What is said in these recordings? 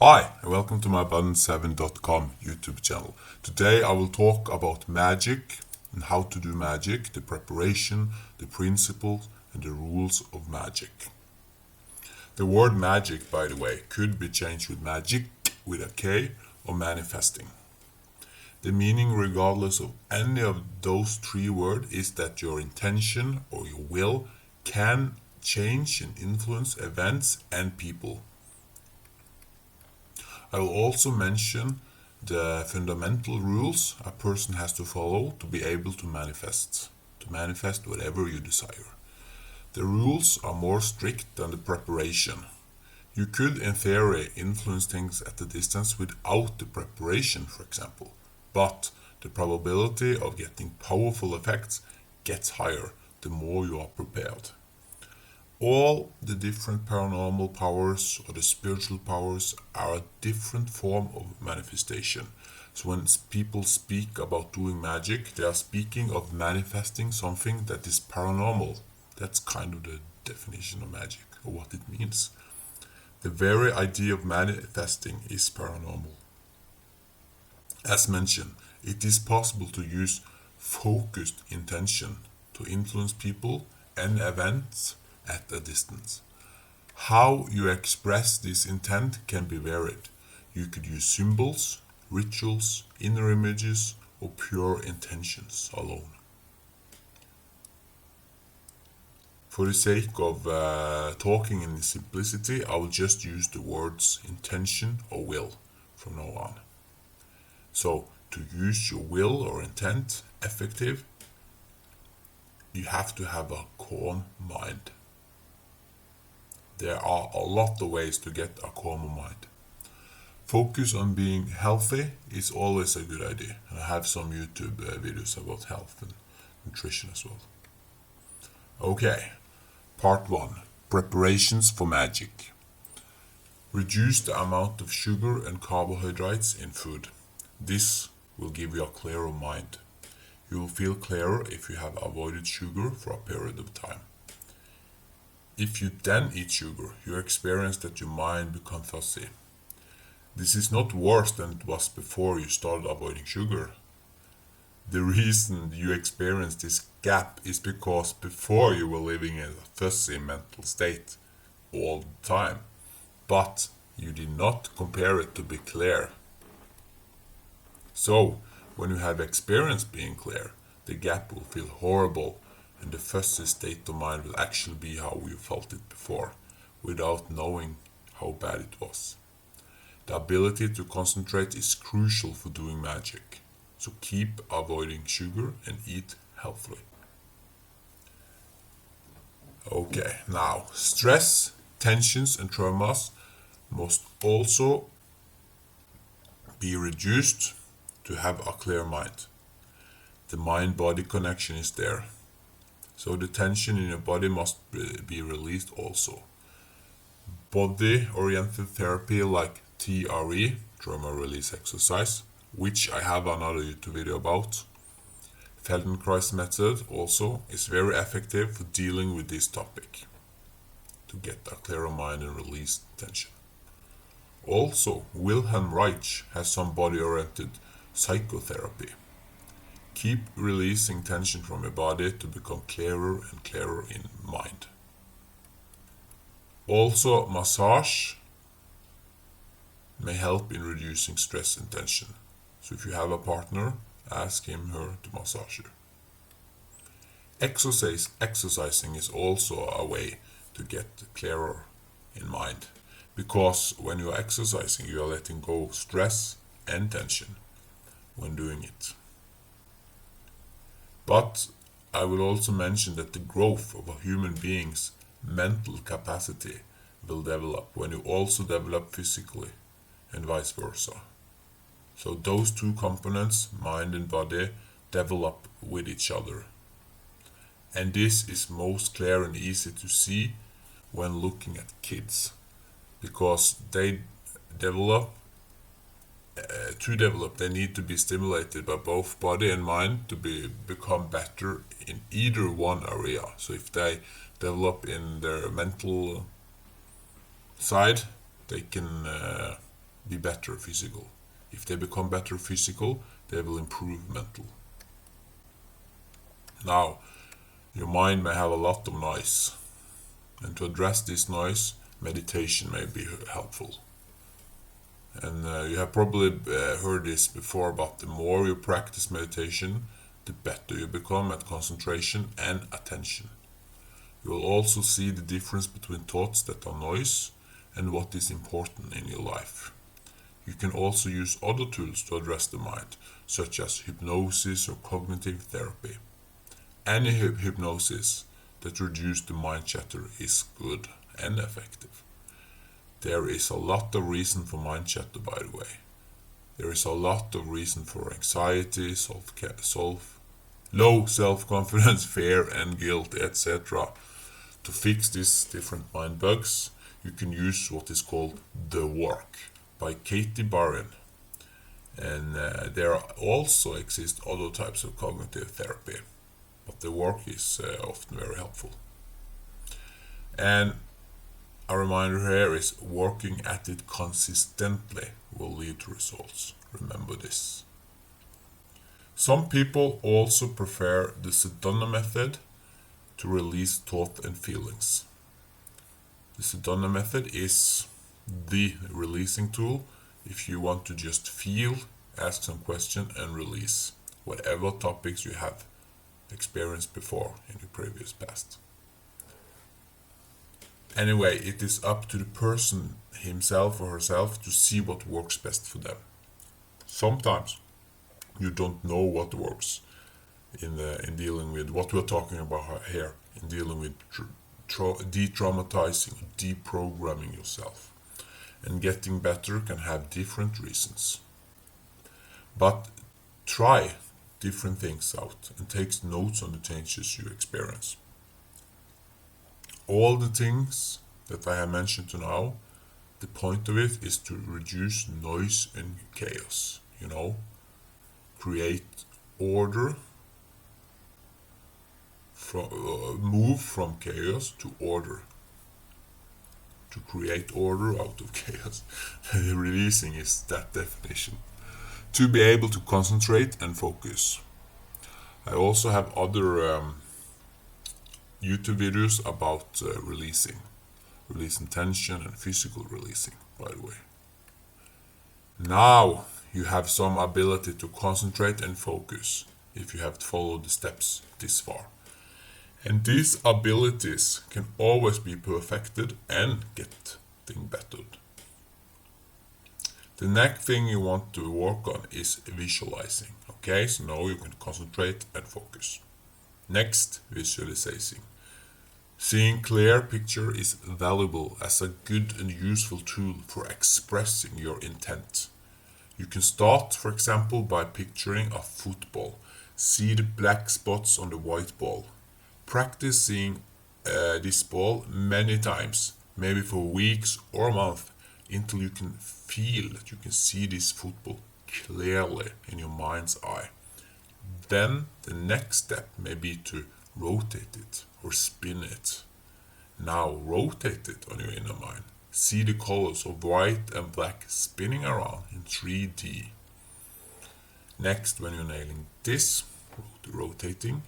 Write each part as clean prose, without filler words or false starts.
Hi, and welcome to my abundance7.com YouTube channel. Today I will talk about magic and how to do magic, the preparation, the principles, and the rules of magic. The word magic, by the way, could be changed with magic with a K or manifesting. The meaning, regardless of any of those three words, is that your intention or your will can change and influence events and people. I will also mention the fundamental rules a person has to follow to be able to manifest whatever you desire. The rules are more strict than the preparation. You could, in theory, influence things at a distance without the preparation, for example, but the probability of getting powerful effects gets higher the more you are prepared. All the different paranormal powers or the spiritual powers are a different form of manifestation. So when people speak about doing magic, they are speaking of manifesting something that is paranormal. That's kind of the definition of magic, or what it means. The very idea of manifesting is paranormal. As mentioned, it is possible to use focused intention to influence people and events at a distance. How you express this intent can be varied. You could use symbols, rituals, inner images, or pure intentions alone. For the sake of talking in simplicity, I will just use the words intention or will from now on. So, to use your will or intent effective, you have to have a calm mind. There are a lot of ways to get a calm mind. Focus on being healthy is always a good idea. And I have some YouTube videos about health and nutrition as well. Okay, part 1. Preparations for magic. Reduce the amount of sugar and carbohydrates in food. This will give you a clearer mind. You will feel clearer if you have avoided sugar for a period of time. If you then eat sugar, you experience that your mind becomes fuzzy. This is not worse than it was before you started avoiding sugar. The reason you experience this gap is because before you were living in a fuzzy mental state all the time, but you did not compare it to be clear. So, when you have experienced being clear, the gap will feel horrible, and the fuzzy state of mind will actually be how you felt it before, without knowing how bad it was. The ability to concentrate is crucial for doing magic, so keep avoiding sugar and eat healthily. Okay, now, stress, tensions and traumas must also be reduced to have a clear mind. The mind-body connection is there. So the tension in your body must be released also. Body-oriented therapy like TRE, trauma release exercise, which I have another YouTube video about. Feldenkrais method also is very effective for dealing with this topic, to get a clearer mind and release tension. Also, Wilhelm Reich has some body-oriented psychotherapy. Keep releasing tension from your body to become clearer and clearer in mind. Also, massage may help in reducing stress and tension. So if you have a partner, ask him or her to massage you. Exercising is also a way to get clearer in mind, because when you are exercising, you are letting go of stress and tension when doing it. But I will also mention that the growth of a human being's mental capacity will develop when you also develop physically, and vice versa. So those two components, mind and body, develop with each other. And this is most clear and easy to see when looking at kids, because they develop they need to be stimulated by both body and mind to become better in either one area. So if they develop in their mental side, they can be better physical. If they become better physical, they will improve mental. Now, your mind may have a lot of noise, and to address this noise, meditation may be helpful. And you have probably heard this before, but the more you practice meditation, the better you become at concentration and attention. You will also see the difference between thoughts that are noise and what is important in your life. You can also use other tools to address the mind, such as hypnosis or cognitive therapy. Any hypnosis that reduces the mind chatter is good and effective. There is a lot of reason for mind chatter, by the way. There is a lot of reason for anxiety, low self-confidence, fear and guilt, etc. To fix these different mind bugs, you can use what is called The Work by Katie Barron. And there also exist other types of cognitive therapy, but The Work is often very helpful. And a reminder here is working at it consistently will lead to results. Remember this. Some people also prefer the Sedona method to release thought and feelings. The Sedona method is the releasing tool if you want to just feel, ask some question and release whatever topics you have experienced before in your previous past. Anyway, it is up to the person himself or herself to see what works best for them. Sometimes you don't know what works in dealing with what we're talking about here, in dealing with de-traumatizing, deprogramming yourself. And getting better can have different reasons. But try different things out and take notes on the changes you experience. All the things that I have mentioned to now, the point of it is to reduce noise and chaos, create order, move from chaos to order, to create order out of chaos. Releasing is that definition. To be able to concentrate and focus. I also have other YouTube videos about releasing tension and physical releasing, by the way. Now you have some ability to concentrate and focus if you have followed the steps this far. And these abilities can always be perfected and getting bettered. The next thing you want to work on is visualizing. Okay, so now you can concentrate and focus. Next, visualizing. Seeing clear picture is valuable as a good and useful tool for expressing your intent. You can start, for example, by picturing a football. See the black spots on the white ball. Practice seeing this ball many times, maybe for weeks or a month, until you can feel that you can see this football clearly in your mind's eye. Then the next step may be to rotate it or spin it. Now rotate it on your inner mind. See the colors of white and black spinning around in 3D. Next, when you're nailing this, rotating,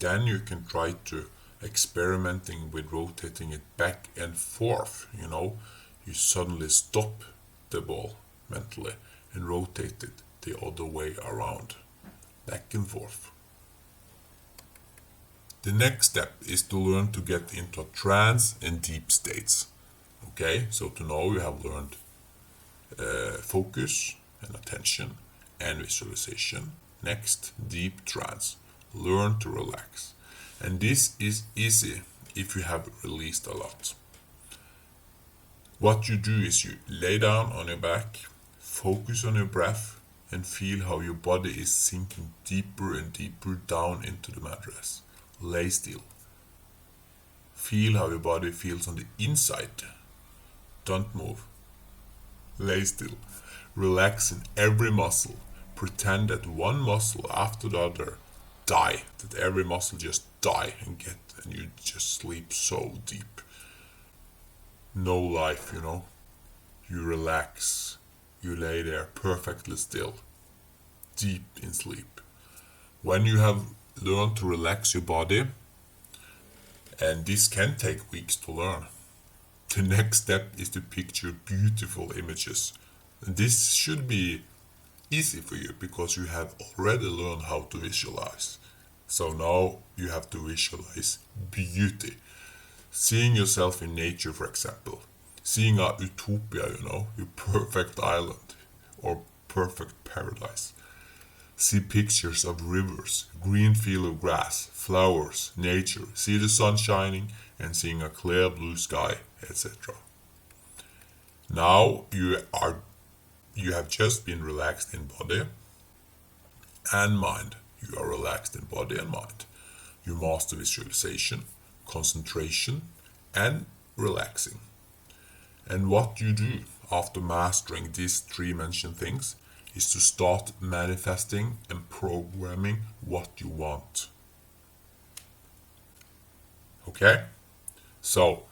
then you can try to experimenting with rotating it back and forth. You suddenly stop the ball mentally and rotate it the other way around, back and forth. The next step is to learn to get into a trance and deep states. Okay, so to know you have learned focus and attention and visualization. Next, deep trance. Learn to relax. And this is easy if you have released a lot. What you do is you lay down on your back, focus on your breath, and feel how your body is sinking deeper and deeper down into the mattress. Lay still. Feel how your body feels on the inside. Don't move. Lay still. Relax in every muscle. Pretend that one muscle after the other die. That every muscle just die and you just sleep so deep. No life, You relax. relax. You lay there perfectly still, deep in sleep. When you have learned to relax your body, and this can take weeks to learn, the next step is to picture beautiful images. This should be easy for you because you have already learned how to visualize. So now you have to visualize beauty. Seeing yourself in nature, for example. Seeing a utopia, your perfect island or perfect paradise. See pictures of rivers, green field of grass, flowers, nature. See the sun shining and seeing a clear blue sky, etc. Now you have just been relaxed in body and mind. You are relaxed in body and mind. You master visualization, concentration, and relaxing. And what you do after mastering these three mentioned things is to start manifesting and programming what you want. Okay? So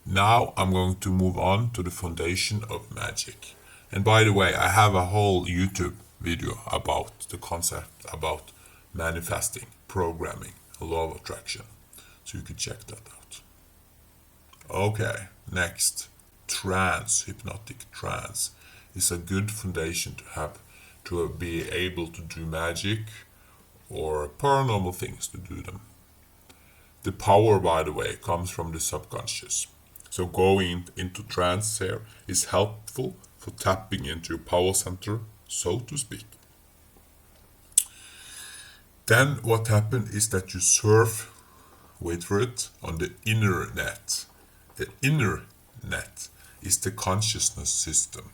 now I'm going to move on to the foundation of magic. And by the way, I have a whole YouTube video about the concept about manifesting, programming, law of attraction. So you can check that out. Okay, next. Trance, hypnotic trance, is a good foundation to have to be able to do magic or paranormal things to do them. The power, by the way, comes from the subconscious. So going into trance here is helpful for tapping into your power center, so to speak. Then what happens is that you surf, wait for it, on the inner net. The inner net is the consciousness system.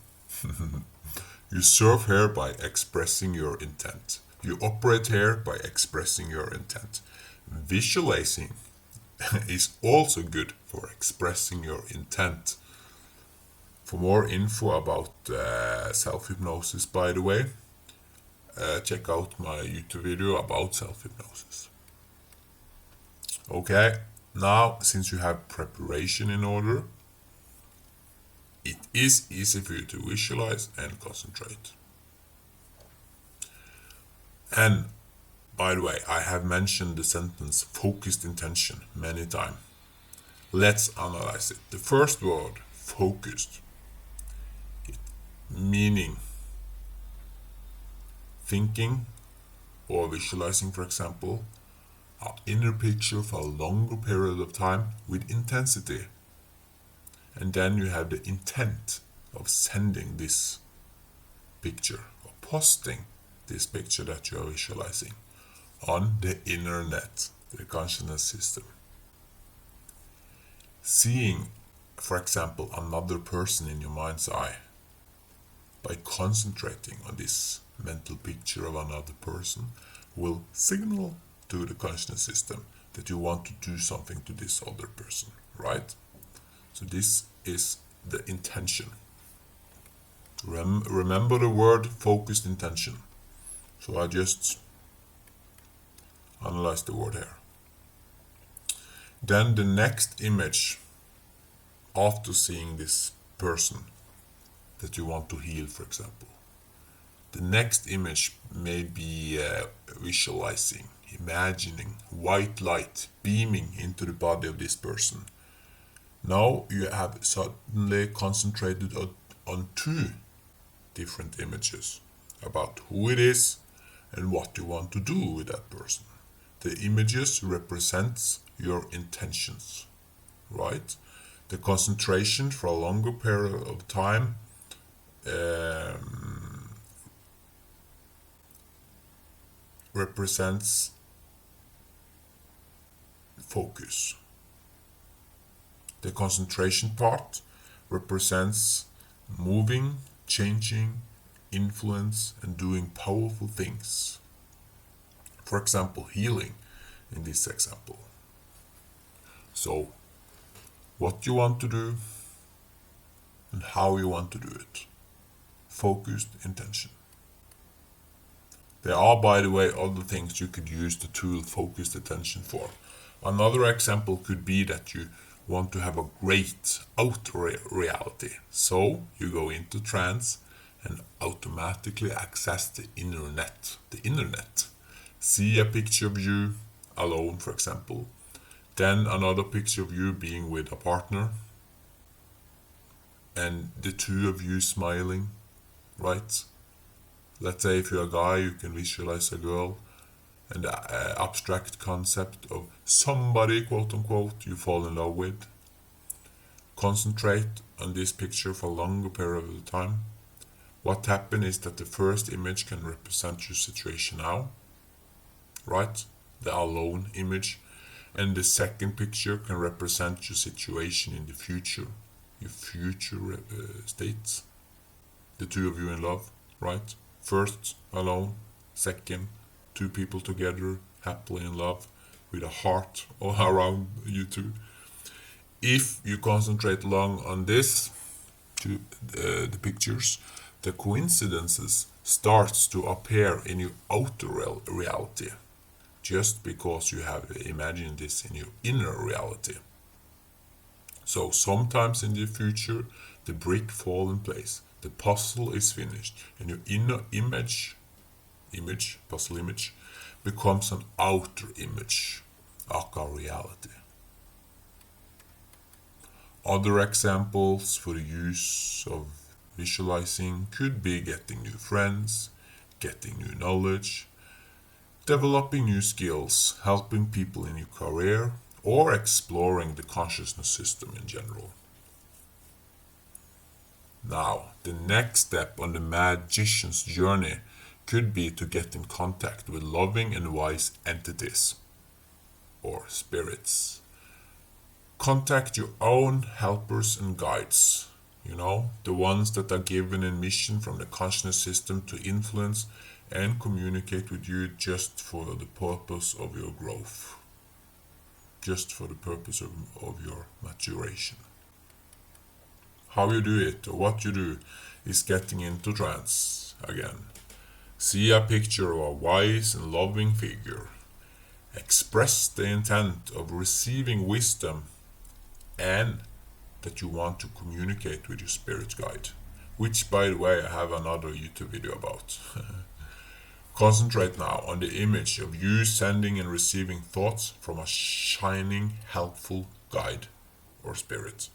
You surf here by expressing your intent. You operate here by expressing your intent. Visualizing is also good for expressing your intent. For more info about self-hypnosis, by the way, check out my YouTube video about self-hypnosis. Okay, now since you have preparation in order, it is easy for you to visualize and concentrate. And by the way, I have mentioned the sentence focused intention many times. Let's analyze it. The first word, focused, meaning thinking or visualizing, for example, an inner picture for a longer period of time with intensity. And then you have the intent of sending this picture or posting this picture that you are visualizing on the inner net, the consciousness system. Seeing, for example, another person in your mind's eye by concentrating on this mental picture of another person will signal to the consciousness system that you want to do something to this other person, right? So this is the intention. Remember the word focused intention. So I just analyze the word here. Then the next image after seeing this person that you want to heal, for example. The next image may be visualizing, imagining white light beaming into the body of this person. Now you have suddenly concentrated on two different images about who it is and what you want to do with that person. The images represents your intentions, right? The concentration for a longer period of time represents focus. The concentration part represents moving, changing, influence, and doing powerful things. For example, healing in this example. So, what you want to do and how you want to do it. Focused intention. There are, by the way, other things you could use the tool focused attention for. Another example could be that you want to have a great outer reality. So you go into trance and automatically access the internet. The internet. See a picture of you alone, for example. Then another picture of you being with a partner. And the two of you smiling, right? Let's say if you're a guy, you can visualize a girl, and the abstract concept of somebody, quote unquote, you fall in love with. Concentrate on this picture for a longer period of time. What happened is that the first image can represent your situation now, right? The alone image. And the second picture can represent your situation in the future, your future states. The two of you in love, right? First, alone. Second, two people together, happily in love, with a heart all around you two. If you concentrate long on this, the pictures, the coincidences starts to appear in your outer reality, just because you have imagined this in your inner reality. So sometimes in the future, the brick fall in place, the puzzle is finished, and your inner puzzle image, becomes an outer image, aka reality. Other examples for the use of visualizing could be getting new friends, getting new knowledge, developing new skills, helping people in your career, or exploring the consciousness system in general. Now, the next step on the magician's journey could be to get in contact with loving and wise entities, or spirits. Contact your own helpers and guides, the ones that are given in mission from the consciousness system to influence and communicate with you just for the purpose of your growth, just for the purpose of your maturation. How you do it, or what you do, is getting into trance again. See a picture of a wise and loving figure. Express the intent of receiving wisdom and that you want to communicate with your spirit guide, which, by the way, I have another YouTube video about. Concentrate now on the image of you sending and receiving thoughts from a shining, helpful guide or spirit.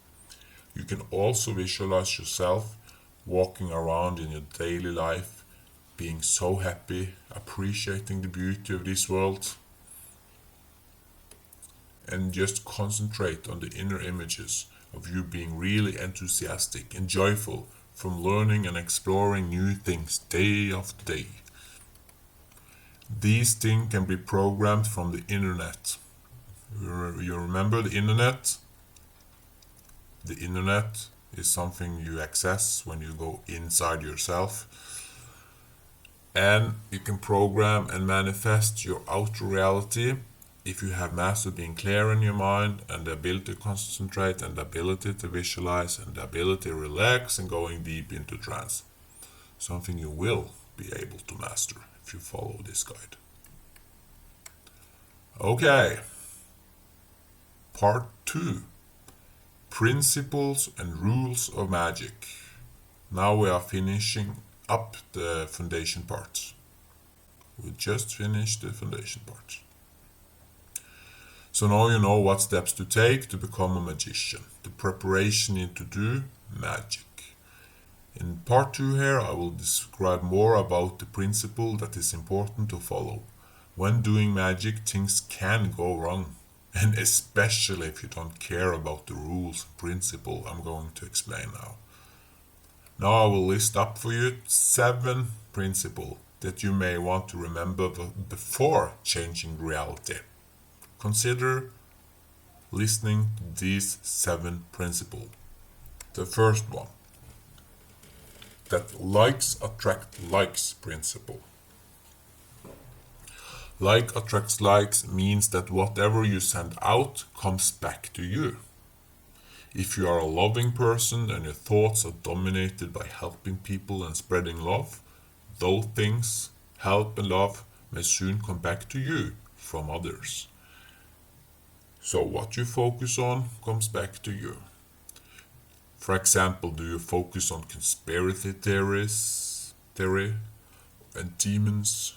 You can also visualize yourself walking around in your daily life, being so happy, appreciating the beauty of this world, and just concentrate on the inner images of you being really enthusiastic and joyful from learning and exploring new things day after day. These things can be programmed from the internet. You remember the internet? The internet is something you access when you go inside yourself. And you can program and manifest your outer reality if you have mastered being clear in your mind, and the ability to concentrate, and the ability to visualize, and the ability to relax and going deep into trance. Something you will be able to master if you follow this guide. Okay. Part 2. Principles and rules of magic. Now we are finishing up the foundation parts. We just finished the foundation parts. So now you know what steps to take to become a magician. The preparation you need to do, magic. In part 2 here, I will describe more about the principle that is important to follow. When doing magic, things can go wrong. And especially if you don't care about the rules and principle I'm going to explain now. Now I will list up for you 7 principles that you may want to remember before changing reality. Consider listening to these 7 principles. The first one, that likes attract likes principle. Like attracts likes means that whatever you send out comes back to you. If you are a loving person and your thoughts are dominated by helping people and spreading love, those things, help and love, may soon come back to you from others. So what you focus on comes back to you. For example, do you focus on conspiracy theory and demons?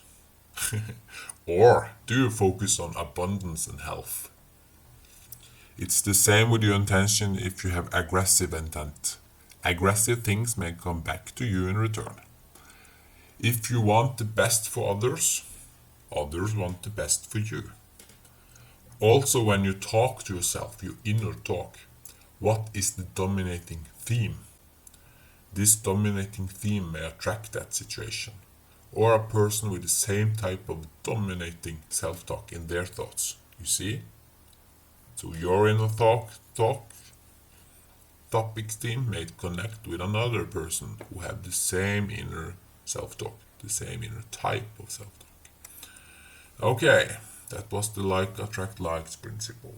Or do you focus on abundance and health? It's the same with your intention if you have aggressive intent. Aggressive things may come back to you in return. If you want the best for others, others want the best for you. Also, when you talk to yourself, your inner talk, what is the dominating theme? This dominating theme may attract that situation, or a person with the same type of dominating self-talk in their thoughts. You see? So your inner topics theme may connect with another person who have the same inner self-talk, the same inner type of self-talk. Okay, that was the like attract likes principle.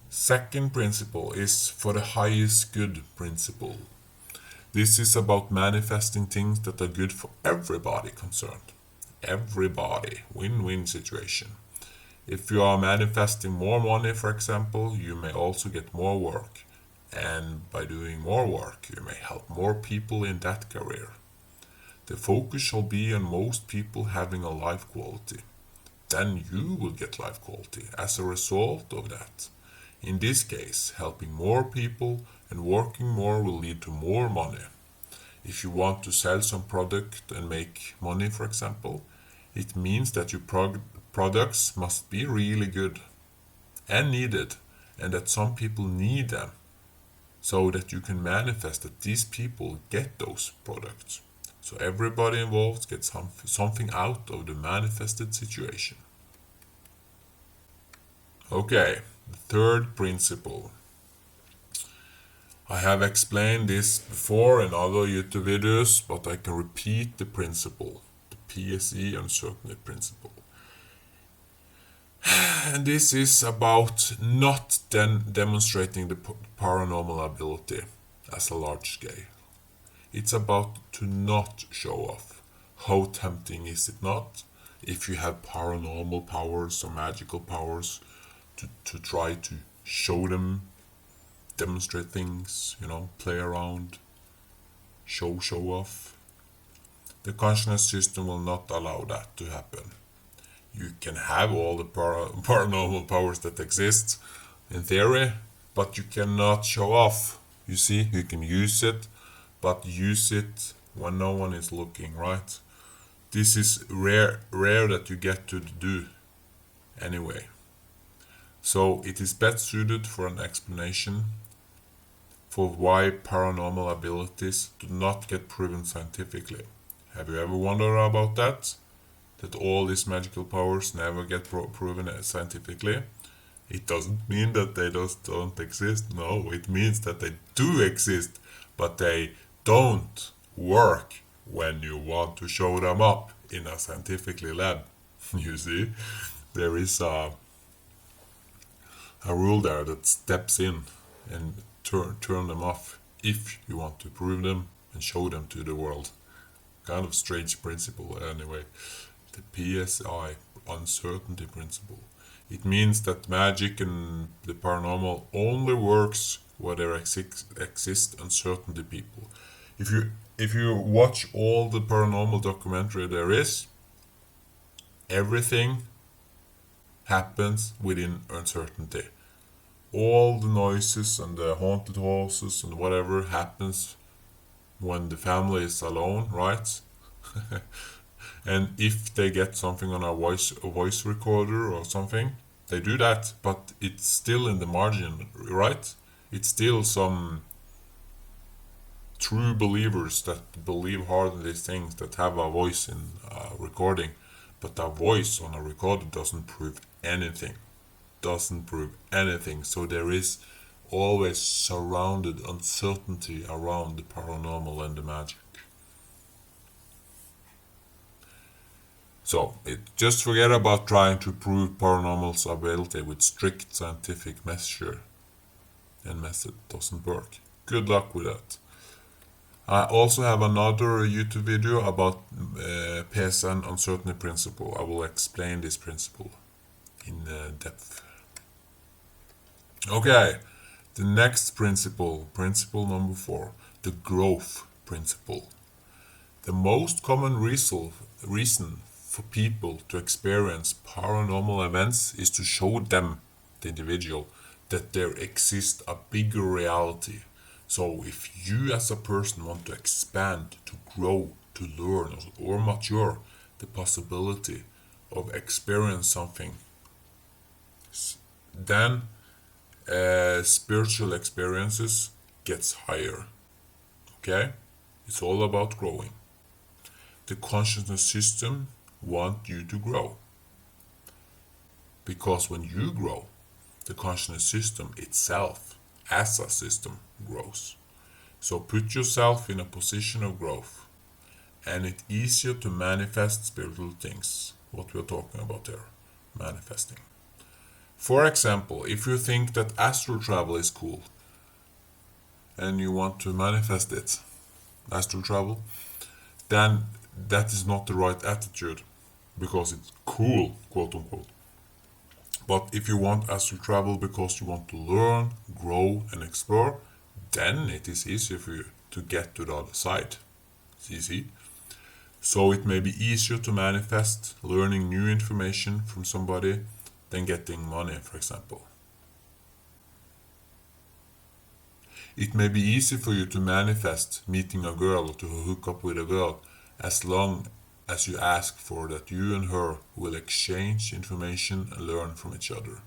Second principle is for the highest good principle. This is about manifesting things that are good for everybody concerned. Everybody, win-win situation. If you are manifesting more money, for example, you may also get more work. And by doing more work, you may help more people in that career. The focus shall be on most people having a life quality. Then you will get life quality as a result of that. In this case, helping more people and working more will lead to more money. If you want to sell some product and make money, for example, it means that your products must be really good and needed, and that some people need them, so that you can manifest that these people get those products. So everybody involved gets something out of the manifested situation. Okay, the third principle. I have explained this before in other YouTube videos, but I can repeat the principle, the PSE uncertainty principle. And this is about not demonstrating the paranormal ability as a large scale. It's about to not show off. How tempting is it not, if you have paranormal powers or magical powers, to try to show them, demonstrate things, play around, show off. The consciousness system will not allow that to happen. You can have all the paranormal powers that exist in theory, but you cannot show off. You see, you can use it, but use it when no one is looking, right? This is rare that you get to do anyway. So it is best suited for an explanation for why paranormal abilities do not get proven scientifically. Have you ever wondered about that? That all these magical powers never get proven scientifically? It doesn't mean that they just don't exist. No, it means that they do exist, but they don't work when you want to show them up in a scientifically lab. You see, there is a rule there that steps in and turn them off if you want to prove them and show them to the world. Kind of strange principle anyway. The PSI, uncertainty principle. It means that magic and the paranormal only works where there exist uncertainty people. If you watch all the paranormal documentary there is, everything happens within uncertainty. All the noises and the haunted houses and whatever happens when the family is alone, right? And if they get something on a voice recorder or something, they do that, but it's still in the margin, right? It's still some true believers that believe hard in these things that have a voice in a recording, but a voice on a recorder doesn't prove anything. So there is always surrounded uncertainty around the paranormal and the magic. So just forget about trying to prove paranormal's ability with strict scientific measure and method. Doesn't work. Good luck with that. I also have another YouTube video about PSN uncertainty principle. I will explain this principle in depth. Okay, the next principle, principle number 4, the growth principle. The most common reason for people to experience paranormal events is to show them, the individual, that there exists a bigger reality. So if you as a person want to expand, to grow, to learn or mature, the possibility of experiencing something, then spiritual experiences gets higher. Okay? It's all about growing. The consciousness system wants you to grow. Because when you grow, the consciousness system itself, as a system, grows. So put yourself in a position of growth, and it's easier to manifest spiritual things. What we're talking about there, manifesting. For example, if you think that astral travel is cool, and you want to manifest it, astral travel, then that is not the right attitude, because it's cool, quote unquote. But if you want astral travel because you want to learn, grow, and explore, then it is easier for you to get to the other side. It's easy. So it may be easier to manifest learning new information from somebody than getting money, for example. It may be easy for you to manifest meeting a girl or to hook up with a girl as long as you ask for that you and her will exchange information and learn from each other.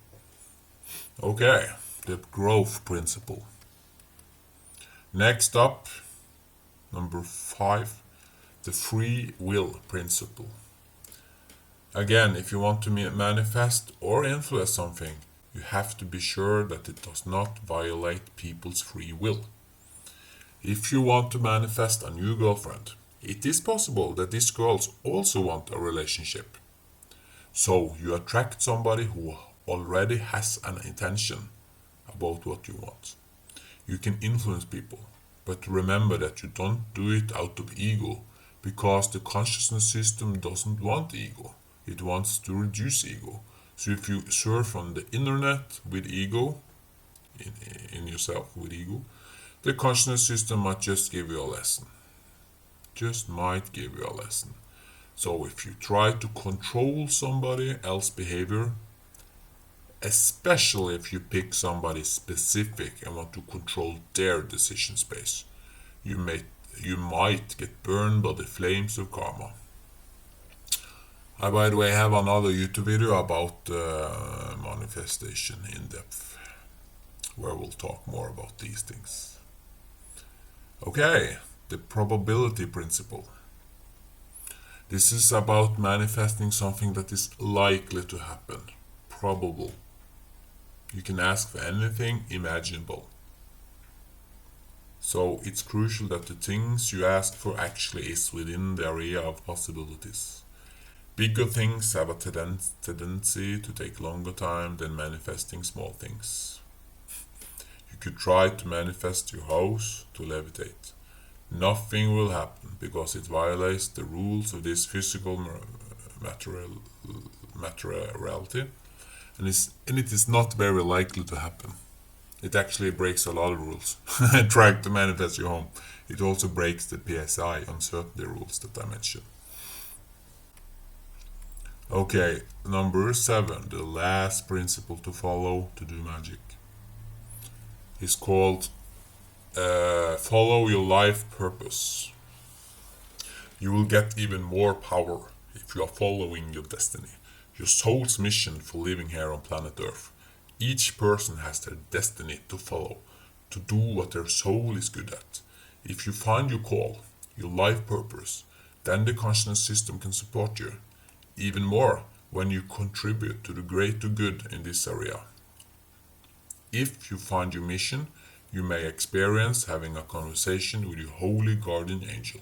Okay, the growth principle. Next up, number 5, the free will principle. Again, if you want to manifest or influence something, you have to be sure that it does not violate people's free will. If you want to manifest a new girlfriend, it is possible that these girls also want a relationship. So you attract somebody who already has an intention about what you want. You can influence people, but remember that you don't do it out of ego, because the consciousness system doesn't want ego. It wants to reduce ego. So if you surf on the internet with ego, in yourself with ego, the consciousness system might just give you a lesson. Just might give you a lesson. So if you try to control somebody else's behavior, especially if you pick somebody specific and want to control their decision space, you might get burned by the flames of karma. I, by the way, have another YouTube video about manifestation in depth, where we'll talk more about these things. Okay, the probability principle. This is about manifesting something that is likely to happen, probable. You can ask for anything imaginable. So it's crucial that the things you ask for actually is within the area of possibilities. Bigger things have a tendency to take longer time than manifesting small things. You could try to manifest your house to levitate. Nothing will happen because it violates the rules of this physical materiality, and it is not very likely to happen. It actually breaks a lot of rules. Trying to manifest your home. It also breaks the PSI, uncertainty rules, that I mentioned. Okay, number 7, the last principle to follow to do magic, is called follow your life purpose. You will get even more power if you are following your destiny, your soul's mission for living here on planet Earth. Each person has their destiny to follow, to do what their soul is good at. If you find your call, your life purpose, then the consciousness system can support you. Even more when you contribute to the greater good in this area. If you find your mission, you may experience having a conversation with your holy guardian angel.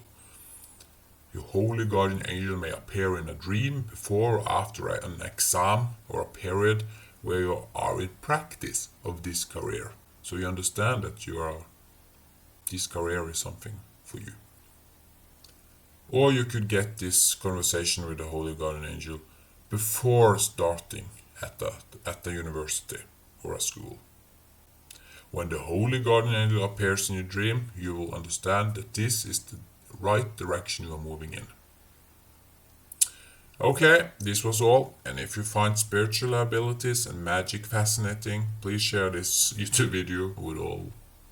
Your holy guardian angel may appear in a dream before or after an exam or a period where you are in practice of this career. So you understand that this career is something for you. Or you could get this conversation with the holy guardian angel before starting at the university or a school. When the holy guardian angel appears in your dream, you will understand that this is the right direction you are moving in. Okay, this was all, and if you find spiritual abilities and magic fascinating, please share this YouTube video with all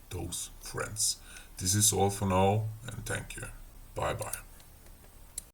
those friends. This is all for now, and thank you. Bye bye.